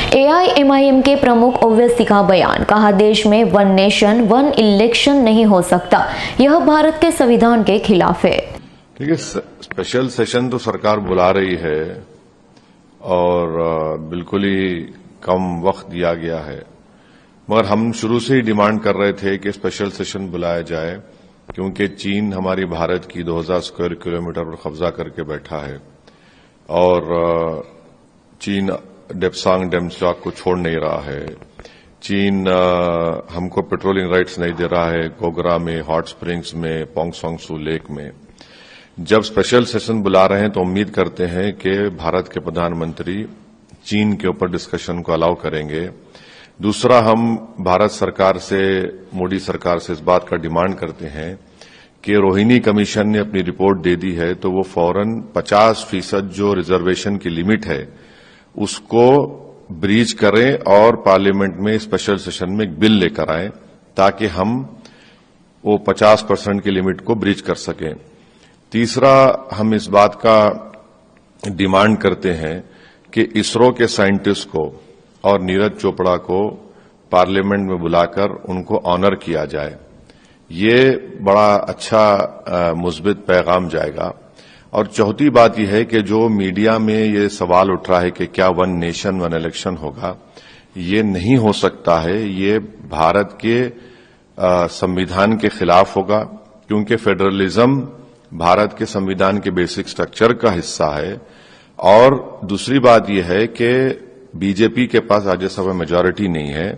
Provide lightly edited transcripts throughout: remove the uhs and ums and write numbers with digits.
AIMIM के प्रमुख ओवैसी का बयान, कहा देश में वन नेशन वन इलेक्शन नहीं हो सकता, यह भारत के संविधान के खिलाफ है। देखिए, स्पेशल सेशन तो सरकार बुला रही है और बिल्कुल ही कम वक्त दिया गया है, मगर हम शुरू से ही डिमांड कर रहे थे कि स्पेशल सेशन बुलाया जाए, क्योंकि चीन हमारी भारत की 2000 स्क्वायर किलोमीटर पर कब्जा करके बैठा है और चीन डेप्सांग डेमस्लॉक को छोड़ नहीं रहा है। चीन हमको पेट्रोलिंग राइट्स नहीं दे रहा है गोगरा में, हॉट स्प्रिंग्स में, पोंगसोंगसू लेक में। जब स्पेशल सेशन बुला रहे हैं तो उम्मीद करते हैं कि भारत के प्रधानमंत्री चीन के ऊपर डिस्कशन को अलाउ करेंगे। दूसरा, हम भारत सरकार से, मोदी सरकार से इस बात का डिमांड करते हैं कि रोहिणी कमीशन ने अपनी रिपोर्ट दे दी है तो वो फौरन 50% जो रिजर्वेशन की लिमिट है उसको ब्रीच करें और पार्लियामेंट में स्पेशल सेशन में एक बिल लेकर आएं ताकि हम वो 50% की लिमिट को ब्रीच कर सकें। तीसरा, हम इस बात का डिमांड करते हैं कि इसरो के साइंटिस्ट को और नीरज चोपड़ा को पार्लियामेंट में बुलाकर उनको ऑनर किया जाए। ये बड़ा अच्छा मुस्बित पैगाम जाएगा। और चौथी बात यह है कि जो मीडिया में ये सवाल उठ रहा है कि क्या वन नेशन वन इलेक्शन होगा, ये नहीं हो सकता है। ये भारत के संविधान के खिलाफ होगा, क्योंकि फेडरलिज्म भारत के संविधान के बेसिक स्ट्रक्चर का हिस्सा है। और दूसरी बात यह है कि बीजेपी के पास राज्यसभा मेजॉरिटी नहीं है।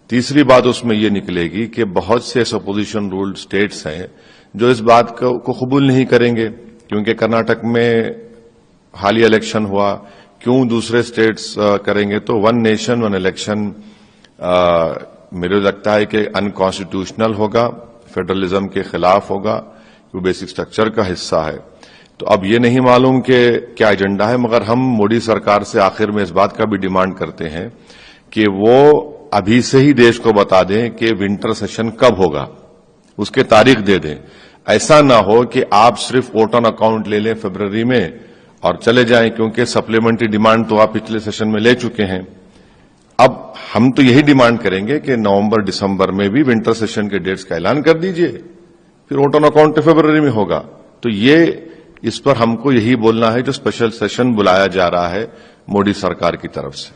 तीसरी बात उसमें यह निकलेगी कि बहुत से अपोजिशन रूल्ड स्टेट्स हैं जो इस बात को कबूल नहीं करेंगे, क्योंकि कर्नाटक में हालिया इलेक्शन हुआ, क्यों दूसरे स्टेट्स करेंगे। तो वन नेशन वन इलेक्शन मेरे लगता है कि अनकॉन्स्टिट्यूशनल होगा, फेडरलिज्म के खिलाफ होगा, वो बेसिक स्ट्रक्चर का हिस्सा है। तो अब ये नहीं मालूम कि क्या एजेंडा है, मगर हम मोदी सरकार से आखिर में इस बात का भी डिमांड करते हैं कि वो अभी से ही देश को बता दें कि विंटर सेशन कब होगा, उसके तारीख दे दें। ऐसा ना हो कि आप सिर्फ वोट ऑन अकाउंट ले लें फरवरी में और चले जाएं, क्योंकि सप्लीमेंट्री डिमांड तो आप पिछले सेशन में ले चुके हैं। अब हम तो यही डिमांड करेंगे कि नवंबर दिसंबर में भी विंटर सेशन के डेट्स का ऐलान कर दीजिए, फिर वोट ऑन अकाउंट फरवरी में होगा। तो ये इस पर हमको यही बोलना है जो स्पेशल सेशन बुलाया जा रहा है मोदी सरकार की तरफ से।